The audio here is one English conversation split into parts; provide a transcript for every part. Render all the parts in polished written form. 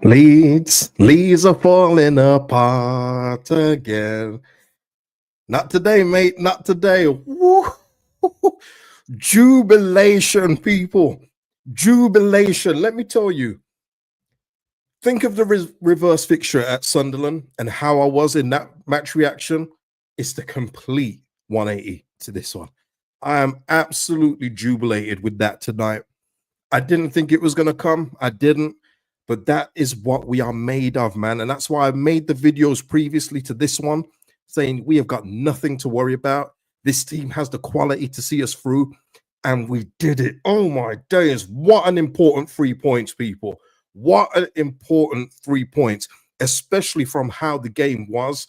Leeds are falling apart again. Not today, mate. Not today. Woo. Jubilation, people. Jubilation. Let me tell you. Think of the reverse fixture at Sunderland and how I was in that match reaction. It's the complete 180 to this one. I am absolutely jubilated with that tonight. I didn't think it was going to come. I didn't. But that is what we are made of, man. And that's why I made the videos previously to this one, saying we have got nothing to worry about. This team has the quality to see us through. And we did it. Oh, my days. What an important 3 points, people. What an important 3 points, especially from how the game was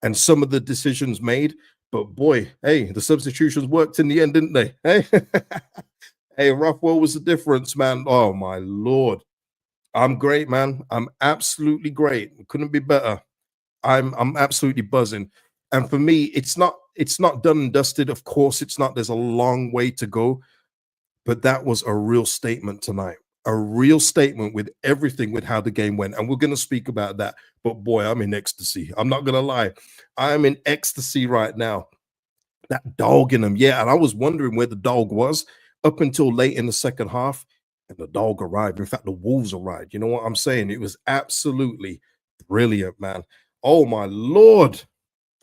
and some of the decisions made. But boy, hey, the substitutions worked in the end, didn't they? Hey, hey, Rothwell was the difference, man. Oh, my Lord. I'm great, man. I'm absolutely great. Couldn't be better. I'm absolutely buzzing. And for me, it's not done and dusted. Of course, it's not. There's a long way to go. But that was a real statement tonight. A real statement with everything, with how the game went. And we're going to speak about that. But boy, I'm in ecstasy. I'm not going to lie. I am in ecstasy right now. That dog in them. Yeah. And I was wondering where the dog was up until late in the second half. And the dog arrived. In fact, the Wolves arrived. You know what I'm saying? It was absolutely brilliant, man. Oh my Lord.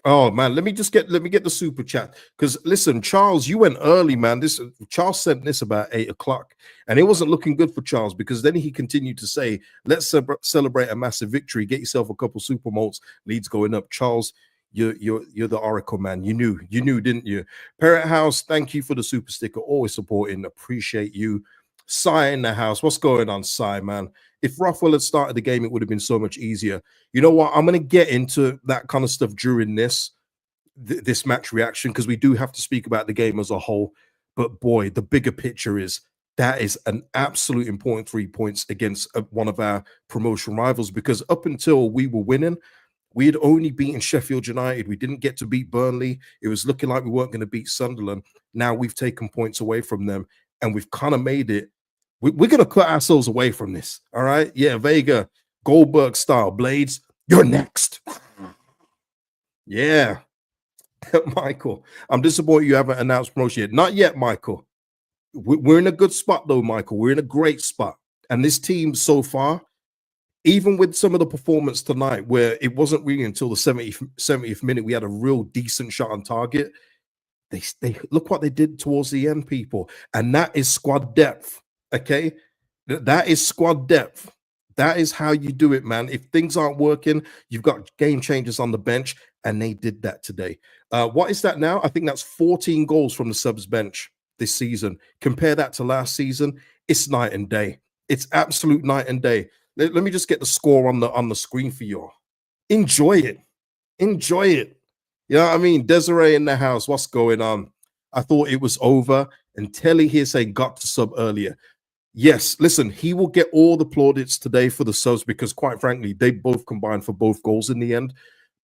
Oh man, let me get the super chat. Because listen, Charles, you went early, man. Charles sent this about 8 o'clock, and it wasn't looking good for Charles, because then he continued to say, let's celebrate a massive victory. Get yourself a couple super malts, Leeds going up. Charles, you're the oracle, man. You knew, didn't you? Parrot House, thank you for the super sticker. Always supporting, appreciate you. Sai in the house. What's going on, Sai, man? If Rothwell had started the game, it would have been so much easier. You know what? I'm going to get into that kind of stuff during this match reaction, because we do have to speak about the game as a whole. But boy, the bigger picture is that is an absolute important 3 points against one of our promotion rivals, because up until we were winning, we had only beaten Sheffield United. We didn't get to beat Burnley. It was looking like we weren't going to beat Sunderland. Now we've taken points away from them, and we've kind of made it. We're going to cut ourselves away from this. All right. Yeah. Vega, Goldberg style. Blades, you're next. Yeah. Michael, I'm disappointed you haven't announced promotion yet. Not yet, Michael. We're in a good spot, though, Michael. We're in a great spot. And this team so far, even with some of the performance tonight, where it wasn't really until the 70th minute we had a real decent shot on target, they look what they did towards the end, people. And that is squad depth. Okay, that is squad depth. That is how you do it, man. If things aren't working, you've got game changers on the bench, and they did that today. What is that now? I think that's 14 goals from the subs bench this season. Compare that to last season, it's night and day. It's absolute night and day. Let me just get the score on the screen for you all. Enjoy it. Enjoy it. You know what I mean? Desiree in the house. What's going on? I thought it was over. And Telly here saying got to sub earlier. Yes, listen, he will get all the plaudits today for the subs, because quite frankly, they both combined for both goals in the end.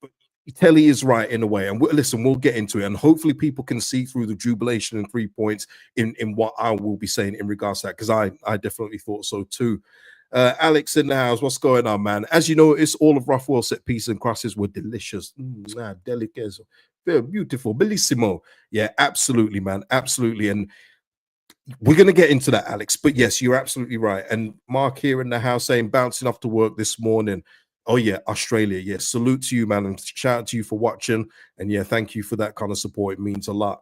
But Telly is right in a way. And listen, we'll get into it. And hopefully people can see through the jubilation and 3 points in what I will be saying in regards to that, because I definitely thought so too. Alex in the house, what's going on, man? As you notice, all of Rothwell's set pieces and crosses were delicious. Delicate. Very beautiful. Bellissimo. Yeah, absolutely, man. Absolutely. And we're going to get into that, Alex. But yes, you're absolutely right. And Mark here in the house saying bouncing off to work this morning. Oh, yeah, Australia. Yes, yeah, salute to you, man. And shout out to you for watching. And yeah, thank you for that kind of support. It means a lot.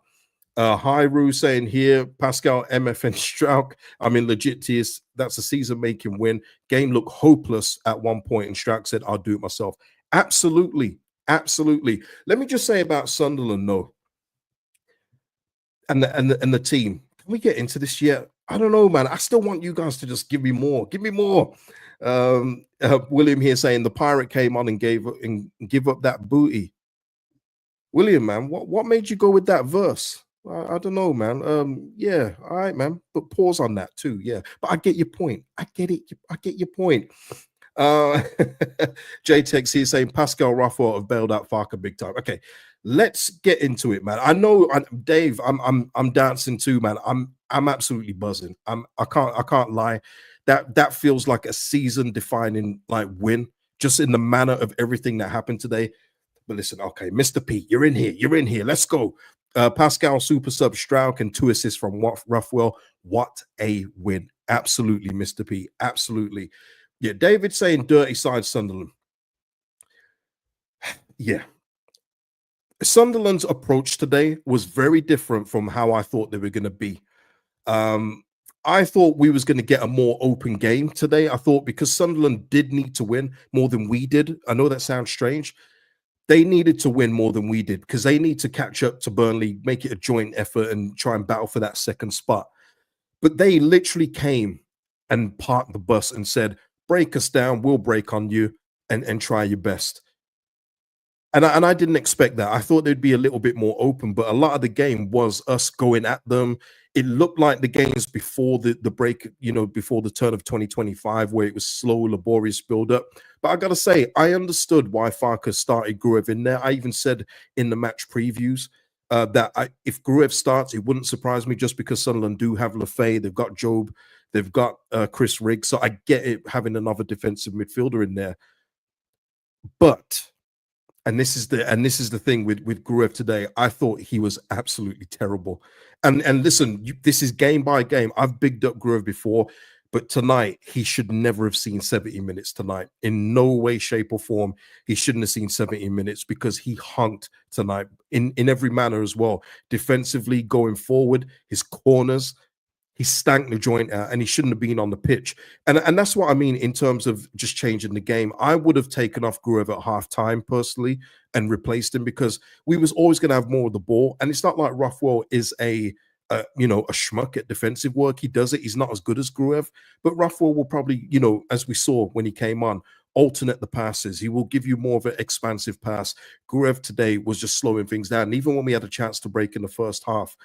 Hi, Rue saying here, Pascal, MF, and Strauk. I mean, legit tears. That's a season-making win. Game looked hopeless at one point, and Strauk said, I'll do it myself. Absolutely. Absolutely. Let me just say about Sunderland, though, and the team. Can we get into this yet? I don't know, man. I still want you guys to just give me more. Give me more. William here saying the pirate came on and give up that booty. William, man, what made you go with that verse? I don't know, man. Yeah, all right, man. But pause on that too. Yeah, but I get your point. I get it. I get your point. JTEX here saying Pascal Rothwell have bailed out Farke big time. Okay, let's get into it, man. I know, Dave. I'm dancing too, man. I'm absolutely buzzing. I can't lie. that feels like a season defining like win, just in the manner of everything that happened today. But listen, okay, Mr. P, you're in here. You're in here. Let's go. Pascal super sub Strauch and 2 assists from Ruffwell. What a win. Absolutely, Mr. P. Absolutely. Yeah, David saying dirty side Sunderland. Yeah. Sunderland's approach today was very different from how I thought they were going to be. I thought we was going to get a more open game today. I thought because Sunderland did need to win more than we did. I know that sounds strange. They needed to win more than we did because they need to catch up to Burnley, make it a joint effort and try and battle for that second spot. But they literally came and parked the bus and said, break us down, we'll break on you and try your best. And I didn't expect that. I thought they'd be a little bit more open, but a lot of the game was us going at them. It looked like the games before the break, before the turn of 2025, where it was slow, laborious build-up. But I got to say, I understood why Farke started Gruev in there. I even said in the match previews that if Gruev starts, it wouldn't surprise me just because Sunderland do have Lefay, they've got Job, they've got Chris Riggs. So I get it having another defensive midfielder in there. But and this is the thing with Gruev today. I thought he was absolutely terrible. And listen, this is game by game. I've bigged up Gruev before, but tonight he should never have seen 70 minutes tonight. In no way, shape, or form, he shouldn't have seen 70 minutes because he hunked tonight in every manner as well. Defensively, going forward, his corners. He stank the joint out and he shouldn't have been on the pitch. And that's what I mean in terms of just changing the game. I would have taken off Gruev at halftime personally and replaced him because we was always going to have more of the ball. And it's not like Ruffwell is a schmuck at defensive work. He does it. He's not as good as Gruev, but Ruffwell will probably, as we saw when he came on, alternate the passes. He will give you more of an expansive pass. Gruev today was just slowing things down. And even when we had a chance to break in the first half,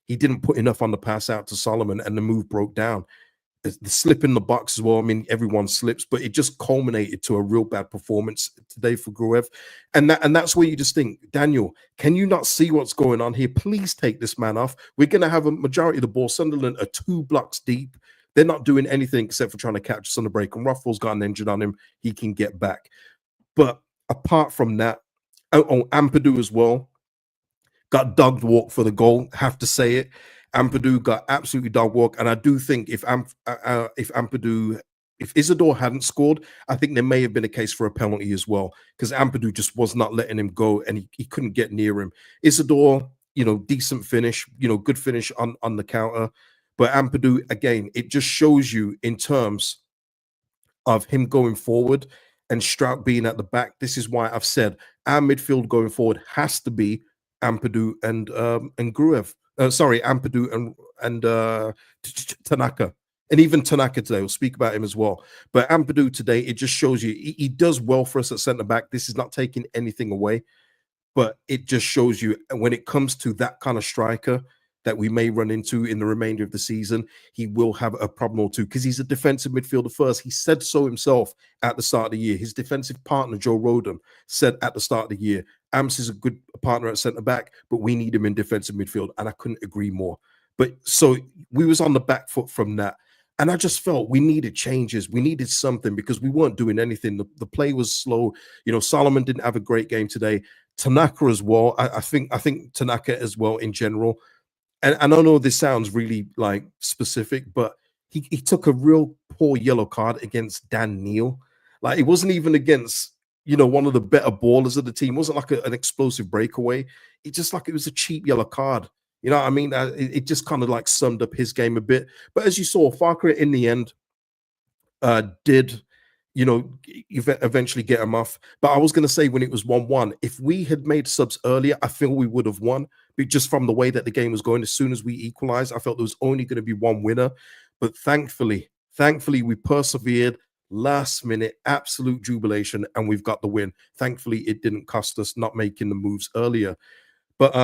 he didn't put enough on the pass out to Solomon and the move broke down. The slip in the box as well. I mean, everyone slips, but it just culminated to a real bad performance today for Gruev. And that's where you just think, Daniel, can you not see what's going on here? Please take this man off. We're going to have a majority of the ball. Sunderland are 2 blocks deep. They're not doing anything except for trying to catch us on the break. And Ruffles got an engine on him. He can get back. But apart from that, Ampadu as well. Got dog walk for the goal. Have to say it. Ampadu got absolutely dog walk, and I do think if Isidore hadn't scored, I think there may have been a case for a penalty as well because Ampadu just was not letting him go, and he couldn't get near him. Isidore, decent finish, good finish on the counter, but Ampadu again, it just shows you in terms of him going forward and Strout being at the back. This is why I've said our midfield going forward has to be Ampadu and Gruev. Ampadu and Tanaka. And even Tanaka today, we'll speak about him as well. But Ampadu today, it just shows you he does well for us at centre-back. This is not taking anything away, but it just shows you when it comes to that kind of striker that we may run into in the remainder of the season, he will have a problem or two because he's a defensive midfielder first. He said so himself at the start of the year. His defensive partner, Joe Rodham, said at the start of the year, Amps is a good partner at centre-back, but we need him in defensive midfield, and I couldn't agree more. But so we was on the back foot from that, and I just felt we needed changes. We needed something because we weren't doing anything. The play was slow. Solomon didn't have a great game today. Tanaka as well. I think Tanaka as well in general. And I know this sounds really like specific, but he took a real poor yellow card against Dan Neal. Like it wasn't even against, one of the better ballers of the team. It wasn't like an explosive breakaway. It was a cheap yellow card. You know what I mean? It just kind of like summed up his game a bit. But as you saw, Farke in the end did, eventually get him off. But I was going to say when it was 1-1, if we had made subs earlier, I feel we would have won. But just from the way that the game was going, as soon as we equalized, I felt there was only going to be one winner. But thankfully, we persevered. Last minute, absolute jubilation, and we've got the win. Thankfully, it didn't cost us not making the moves earlier. But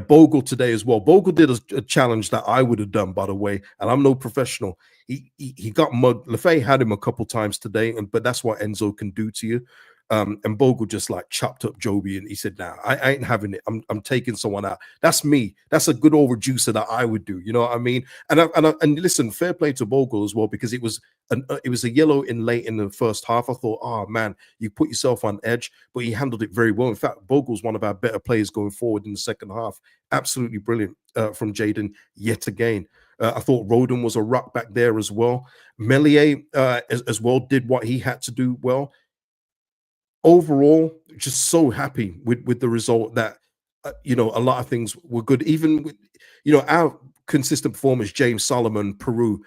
Bogle today as well. Bogle did a challenge that I would have done, by the way, and I'm no professional. He got mugged. Lefay had him a couple times today, but that's what Enzo can do to you. And Bogle just like chopped up Joby and he said, "Nah, I ain't having it. I'm taking someone out. That's me. That's a good old reducer that I would do." You know what I mean? And listen, fair play to Bogle as well, because it was a yellow in late in the first half. I thought, oh man, you put yourself on edge, but he handled it very well. In fact, Bogle's one of our better players going forward in the second half. Absolutely brilliant from Jaden yet again. I thought Roden was a rock back there as well. Melier as well did what he had to do well. Overall, just so happy with the result that a lot of things were good. Even with our consistent performers, James Solomon, Peru,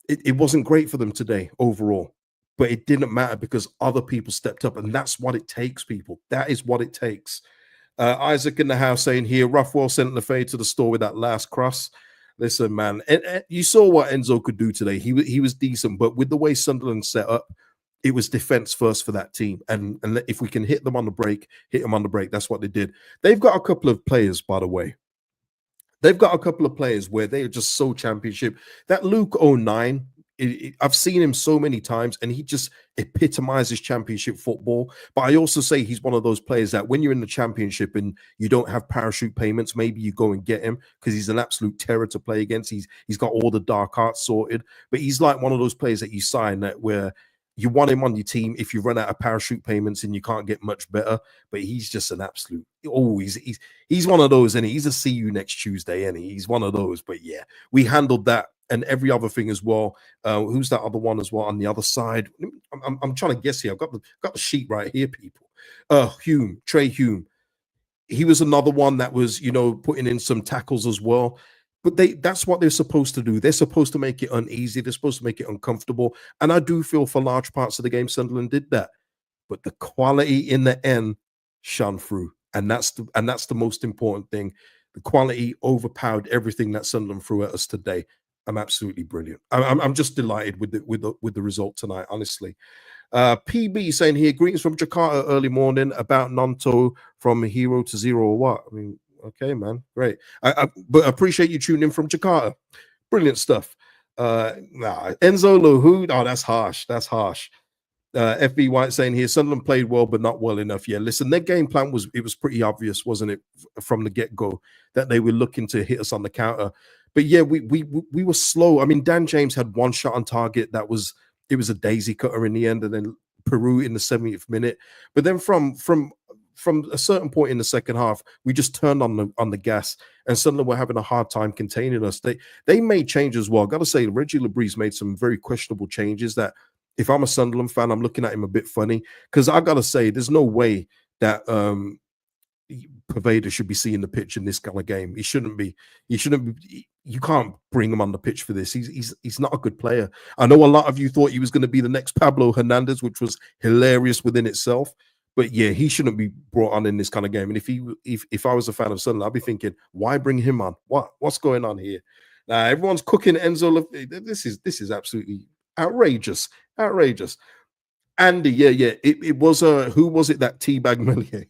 it wasn't great for them today overall, but it didn't matter because other people stepped up, and that's what it takes, people. That is what it takes. Isaac in the house saying here, Ruffwell sent the fade to the store with that last cross. Listen, man, and you saw what Enzo could do today. He was decent, but with the way Sunderland set up, it was defense first for that team. And if we can hit them on the break, hit them on the break. That's what they did. They've got a couple of players, by the way. They've got a couple of players where they are just so championship. That Luke 09, I've seen him so many times, and he just epitomizes championship football. But I also say he's one of those players that when you're in the championship and you don't have parachute payments, maybe you go and get him because he's an absolute terror to play against. He's got all the dark arts sorted, but he's like one of those players that you sign that where you want him on your team if you run out of parachute payments and you can't get much better. But he's just an absolute. Oh, he's one of those, and he's a see you next Tuesday, and he's one of those. But yeah, we handled that and every other thing as well. Who's that other one as well on the other side? I'm trying to guess here. I've got the sheet right here, people. Trey Hume. He was another one that was putting in some tackles as well. But that's what they're supposed to do. They're supposed to make it uneasy. They're supposed to make it uncomfortable. And I do feel for large parts of the game, Sunderland did that. But the quality in the end shone through. And that's the most important thing. The quality overpowered everything that Sunderland threw at us today. I'm absolutely brilliant. I'm just delighted with the result tonight, honestly. PB saying here, greetings from Jakarta early morning, about Nanto from hero to zero or what? I mean, okay, man, great. But I appreciate you tuning in from Jakarta. Brilliant stuff. Enzo Lohud, oh, that's harsh. That's harsh. FB White saying here, Sunderland played well, but not well enough. Yeah, listen, their game plan was pretty obvious, wasn't it, from the get-go, that they were looking to hit us on the counter. But yeah, we were slow. I mean, Dan James had one shot on target it was a daisy cutter in the end, and then Peru in the 70th minute. But then from a certain point in the second half, we just turned on the gas, and suddenly we're having a hard time containing us. They made changes as well. Got to say, Reggie Labrie made some very questionable changes that, if I'm a Sunderland fan, I'm looking at him a bit funny, because I got to say, there's no way that Paveda should be seeing the pitch in this kind of game. He shouldn't be. You can't bring him on the pitch for this. He's not a good player. I know a lot of you thought he was going to be the next Pablo Hernandez, which was hilarious within itself. But yeah, he shouldn't be brought on in this kind of game. And if I was a fan of Sunderland, I'd be thinking, why bring him on? What's going on here? Now everyone's cooking Enzo. This is absolutely outrageous. Andy, yeah. It was who was it that teabag Melier?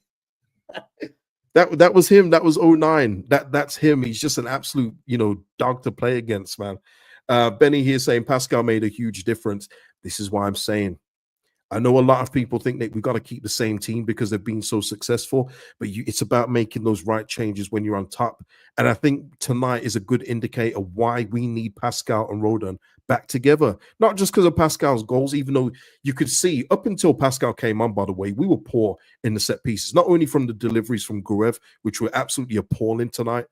That was him. That was 09. That's him. He's just an absolute, dog to play against, man. Benny here saying Pascal made a huge difference. This is why I'm saying, I know a lot of people think that we've got to keep the same team because they've been so successful, but it's about making those right changes when you're on top. And I think tonight is a good indicator why we need Pascal and Roden back together. Not just because of Pascal's goals, even though you could see up until Pascal came on, by the way, we were poor in the set pieces, not only from the deliveries from Gurev, which were absolutely appalling tonight.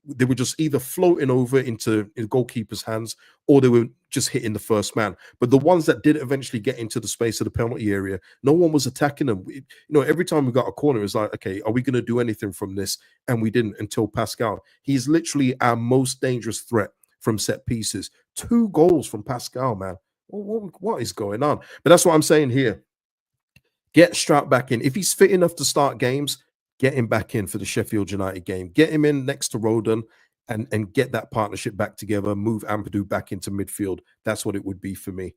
They were just either floating over into the goalkeeper's hands, or they were just hitting the first man. But the ones that did eventually get into the space of the penalty area, no one was attacking them. Every time we got a corner, it was like, okay, are we going to do anything from this? And we didn't until Pascal. He's literally our most dangerous threat from set pieces. 2 goals from Pascal, man. What is going on? But that's what I'm saying here. Get Strout back in. If he's fit enough to start games, get him back in for the Sheffield United game. Get him in next to Roden and get that partnership back together. Move Ampadu back into midfield. That's what it would be for me.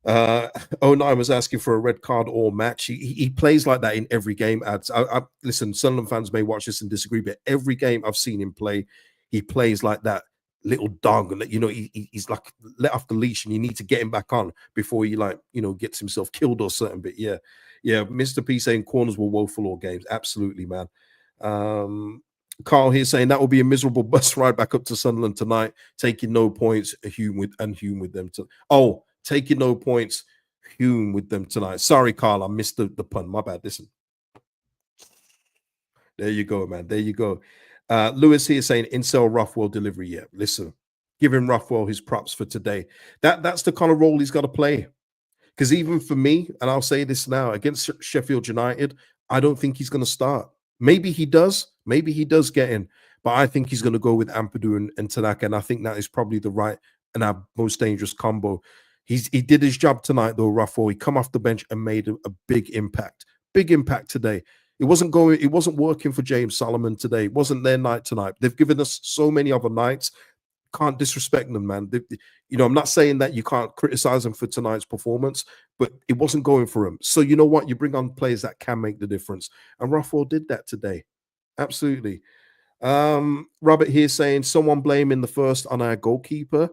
09 was asking for a red card all match. He plays like that in every game. Listen, Sunderland fans may watch this and disagree, but every game I've seen him play, he plays like that. little dog, and you know he's like let off the leash, and you need to get him back on before he like gets himself killed or something. But yeah, yeah. Mr. P saying corners were woeful all games. Absolutely, man. Carl here saying that will be a miserable bus ride back up to Sunderland tonight, taking no points. Hume with them to taking no points. Hume with them tonight. Sorry, Carl, I missed the pun. My bad. Listen. There you go, man. There you go. Lewis here saying incel Rothwell delivery. Yeah, listen, giving Rothwell his props for today. That's the kind of role he's got to play. Because even for me, and I'll say this now, against Sheffield United, I don't think he's going to start. Maybe he does. Maybe he does get in. But I think he's going to go with Ampadu and Tanaka. And I think that is probably the right and our most dangerous combo. He did his job tonight, though, Rothwell. He come off the bench and made a big impact. Big impact today. It wasn't working for James Solomon today. It wasn't their night tonight. They've given us so many other nights. Can't disrespect them, man. I'm not saying that you can't criticize them for tonight's performance, but it wasn't going for him. So you know what? You bring on players that can make the difference. And Rothwell did that today. Absolutely. Robert here saying someone blaming the first on our goalkeeper.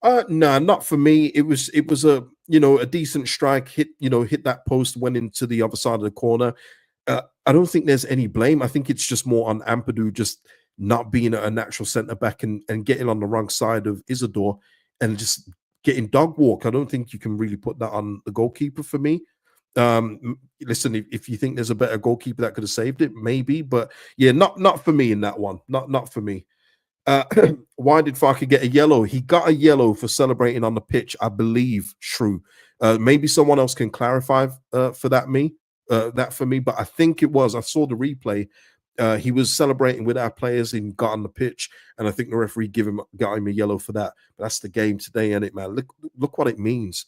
No, not for me. It was a decent strike, hit that post, went into the other side of the corner. I don't think there's any blame. I think it's just more on Ampadu just not being a natural centre back and getting on the wrong side of Isidore and just getting dog walk. I don't think you can really put that on the goalkeeper for me. Listen, if you think there's a better goalkeeper that could have saved it, maybe, but yeah, not for me in that one. Not for me. Why did Farke get a yellow? He got a yellow for celebrating on the pitch, I believe. Shrew. Maybe someone else can clarify for that for me, but I think it was. I saw the replay. He was celebrating with our players and got on the pitch, and I think the referee got him a yellow for that. But that's the game today, isn't it, man? Look what it means.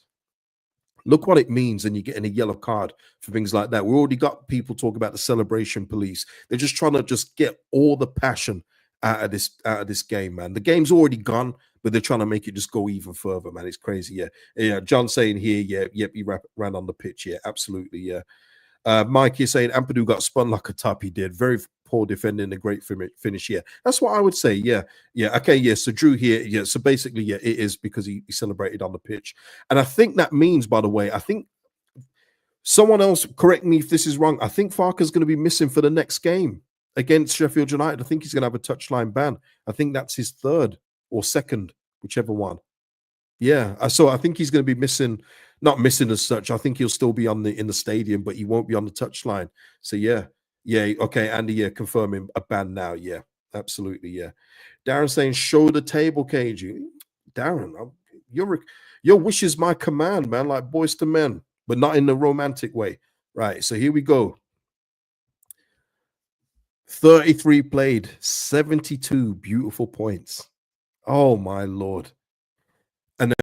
Look what it means, and you're getting a yellow card for things like that. We already got people talking about the celebration police. They're just trying to just get all the passion out of this game, man. The game's already gone, but they're trying to make it just go even further, man. It's crazy, yeah. John saying here, he ran on the pitch, yeah, absolutely, yeah. Mike, you're saying Ampadu got spun like a top. He did. Very poor defending, a great finish here. That's what I would say. Yeah. Okay. Yeah. So Drew here. Yeah. So basically, yeah, it is because he celebrated on the pitch, and I think that means, by the way, I think someone else correct me if this is wrong. I think Farke's going to be missing for the next game against Sheffield United. I think he's going to have a touchline ban. I think that's his third or second, whichever one. Yeah, so I think he's going to be missing, not missing as such. I think he'll still be in the stadium, but he won't be on the touchline. So yeah, okay, Andy, yeah, confirming a ban now. Yeah, absolutely, yeah. Darren saying, "Show the table, KG." Darren, your wish is my command, man. Like Boys to Men, but not in the romantic way, right? So here we go. 33 played, 72 beautiful points. Oh my Lord. And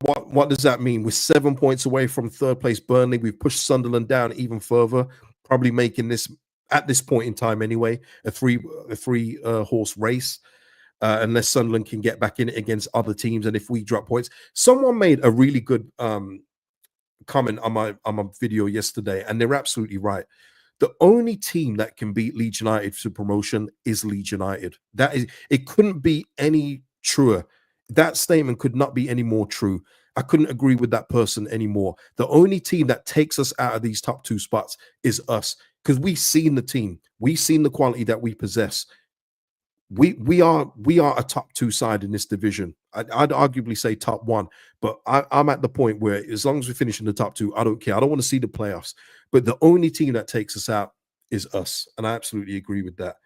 what does that mean? We're 7 points away from third place Burnley. We've pushed Sunderland down even further, probably making this, at this point in time anyway, a three horse race, unless Sunderland can get back in it against other teams. And if we drop points, someone made a really good comment on my video yesterday, and they're absolutely right. The only team that can beat Leeds United for promotion is Leeds United. It couldn't be any truer. That statement could not be any more true. I couldn't agree with that person anymore. The only team that takes us out of these top two spots is us, because we've seen the team. We've seen the quality that we possess. We are a top two side in this division. I'd arguably say top one, but I'm at the point where as long as we finish in the top two, I don't care. I don't want to see the playoffs. But the only team that takes us out is us, and I absolutely agree with that.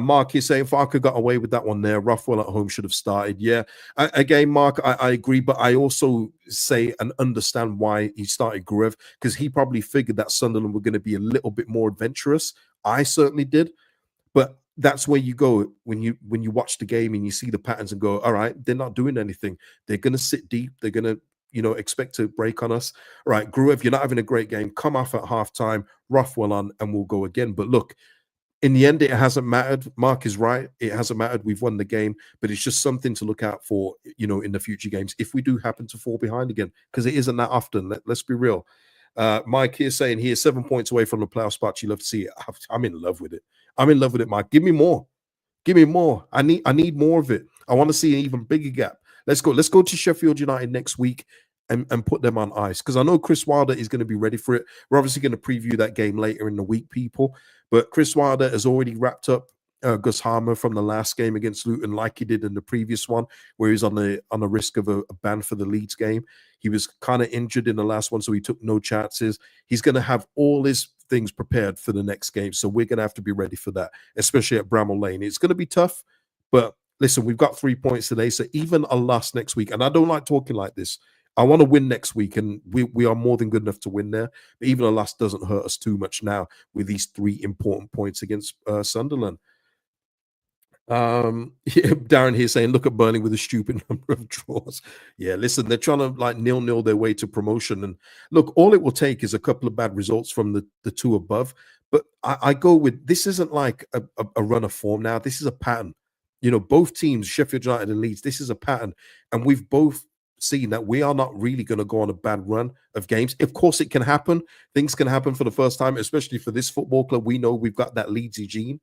Mark is saying Farke got away with that one there. Rothwell at home should have started. Yeah, again, Mark, I agree, but I also say and understand why he started Gruev, because he probably figured that Sunderland were going to be a little bit more adventurous. I certainly did, but that's where you go when you watch the game and you see the patterns and go, all right, they're not doing anything. They're going to sit deep. They're going to expect to break on us. All right, Gruev, you're not having a great game. Come off at halftime, Rothwell on, and we'll go again. But look, in the end, it hasn't mattered. Mark is right. It hasn't mattered. We've won the game, but it's just something to look out for, in the future games if we do happen to fall behind again, because it isn't that often. Let's be real. Mike here saying here 7 points away from the playoff spot. You love to see it. I'm in love with it. I'm in love with it, Mike. Give me more. Give me more. I need more of it. I want to see an even bigger gap. Let's go. Let's go to Sheffield United next week and put them on ice, because I know Chris Wilder is going to be ready for it. We're obviously going to preview that game later in the week, people. But Chris Wilder has already wrapped up Gus Harmer from the last game against Luton, like he did in the previous one, where he was on the risk of a ban for the Leeds game. He was kind of injured in the last one, so he took no chances. He's going to have all his things prepared for the next game, so we're going to have to be ready for that, especially at Bramall Lane. It's going to be tough, but listen, we've got 3 points today, so even a loss next week, and I don't like talking like this. I want to win next week, and we are more than good enough to win there. But even a loss doesn't hurt us too much now with these 3 important points against Sunderland. Yeah, Darren here saying, look at Burnley with a stupid number of draws. Yeah, listen, they're trying to like nil their way to promotion. And look, all it will take is a couple of bad results from the 2 above. But I go with, this isn't like a run of form now. This is a pattern. You know, both teams, Sheffield United and Leeds, this is a pattern. And we've both seen that we are not really going to go on a bad run of games. Of course, it can happen. Things can happen for the first time, especially for this football club. We know we've got that Leedsy gene.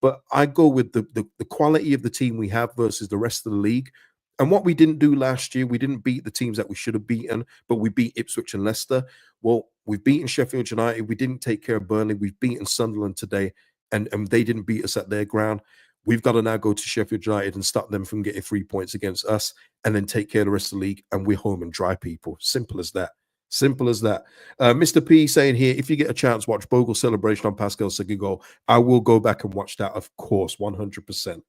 But I go with the quality of the team we have versus the rest of the league. And what we didn't do last year, we didn't beat the teams that we should have beaten, but we beat Ipswich and Leicester. Well, we've beaten Sheffield United. We didn't take care of Burnley. We've beaten Sunderland today, and they didn't beat us at their ground. We've got to now go to Sheffield United and stop them from getting 3 points against us, and then take care of the rest of the league, and we're home and dry, people. Simple as that. Simple as that. Mr. P saying here, if you get a chance, watch Bogle's celebration on Pascal's second goal. I will go back and watch that, of course, 100%.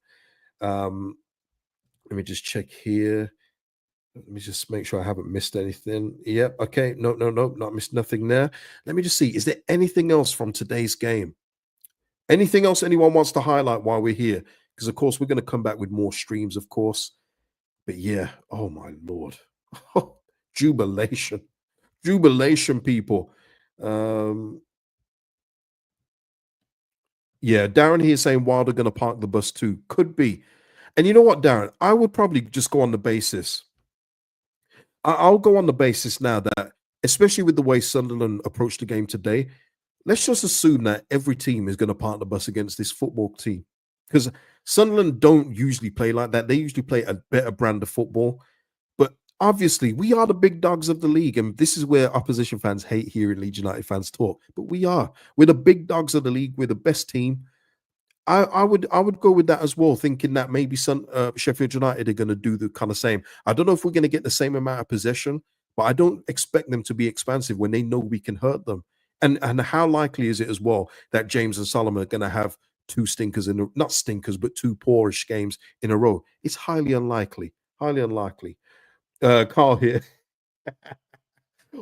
Let me just check here. Let me just make sure I haven't missed anything. Yep. Okay. No, not missed nothing there. Let me just see. Is there anything else from today's game? Anything else anyone wants to highlight while we're here? Because, of course, we're going to come back with more streams, of course. But, yeah. Oh, my Lord. Jubilation. Jubilation, people. Yeah, Darren here saying Wilder going to park the bus too. Could be. And you know what, Darren? I would probably just go on the basis. I'll go on the basis now that, especially with the way Sunderland approached the game today, let's just assume that every team is going to park the bus against this football team. Because Sunderland don't usually play like that. They usually play a better brand of football. But obviously, we are the big dogs of the league. And this is where opposition fans hate hearing Leeds United fans talk. But we are. We're the big dogs of the league. We're the best team. I would go with that as well, thinking that maybe Sheffield United are going to do the kind of same. I don't know if we're going to get the same amount of possession, but I don't expect them to be expansive when they know we can hurt them. And how likely is it as well that James and Solomon are going to have 2 stinkers not stinkers, but 2 poorish games in a row? It's highly unlikely. Highly unlikely. Carl here.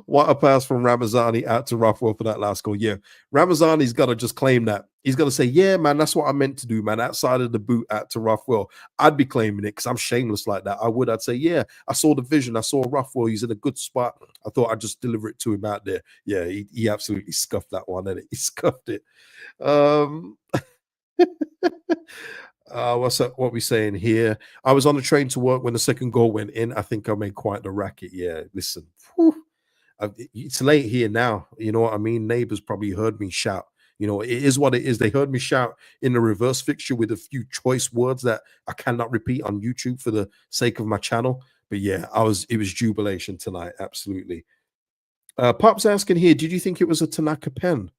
What a pass from Ramazani out to Rothwell for that last goal. Yeah, Ramazani's got to just claim that. He's got to say, yeah, man, that's what I meant to do, man. Outside of the boot out to Rothwell, I'd be claiming it because I'm shameless like that. I'd say, yeah, I saw the vision. I saw Rothwell. He's in a good spot. I thought I'd just deliver it to him out there. Yeah, he absolutely scuffed that one, didn't it? He scuffed it. What's up? What we saying here? I was on the train to work when the second goal went in. I think I made quite the racket. Yeah, listen. Whew. It's late here now. You know what I mean? Neighbors probably heard me shout. You know, it is what it is. They heard me shout in the reverse fixture with a few choice words that I cannot repeat on YouTube for the sake of my channel. But yeah, it was jubilation tonight. Absolutely. Pop's asking here, did you think it was a Tanaka pen?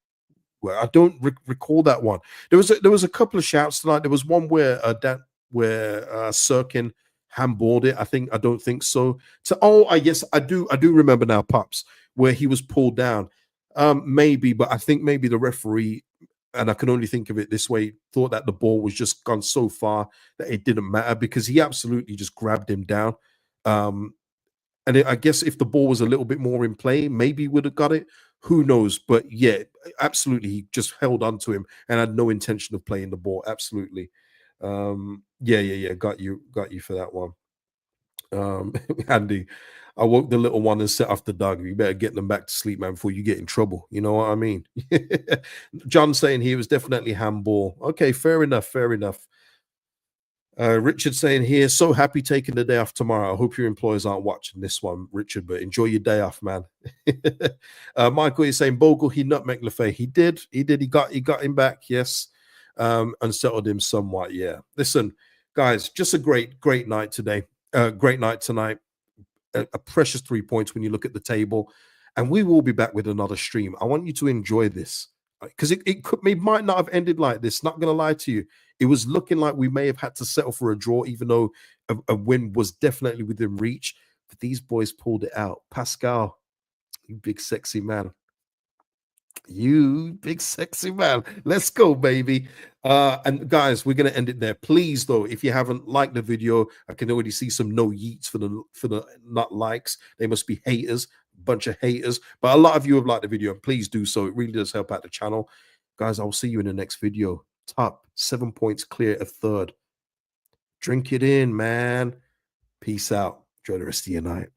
Well, I don't recall that one. There was a couple of shouts tonight. There was one where Sirkin handballed it. I don't think so. Yes, I do remember now, Pops, where he was pulled down. Maybe, but I think maybe the referee, and I can only think of it this way, thought that the ball was just gone so far that it didn't matter because he absolutely just grabbed him down. I guess if the ball was a little bit more in play, maybe he would have got it. Who knows? But yeah, absolutely, he just held on to him and had no intention of playing the ball. Absolutely. Yeah. Got you for that one. Andy, I woke the little one and set off the dog. You better get them back to sleep, man, before you get in trouble. You know what I mean? John saying he was definitely handball. Okay, fair enough. Richard saying here, so happy taking the day off tomorrow. I hope your employers aren't watching this one, Richard, but enjoy your day off, man. Michael is saying Bogle, he nutmegged Lefay. He did. He got him back, yes. And settled him somewhat. Yeah. Listen, Guys, just a great night today. Great night tonight. A precious 3 points when you look at the table. And we will be back with another stream. I want you to enjoy this because it might not have ended like this. Not going to lie to you. It was looking like we may have had to settle for a draw, even though a win was definitely within reach. But these boys pulled it out. Pascal, you big sexy man. You big sexy man. Let's go, baby. And guys, we're gonna end it there. Please, though, if you haven't liked the video, I can already see some no yeets for the not likes. They must be haters, bunch of haters. But a lot of you have liked the video, and please do so. It really does help out the channel. Guys, I'll see you in the next video. Top 7 points clear of third. Drink it in, man. Peace out. Enjoy the rest of your night.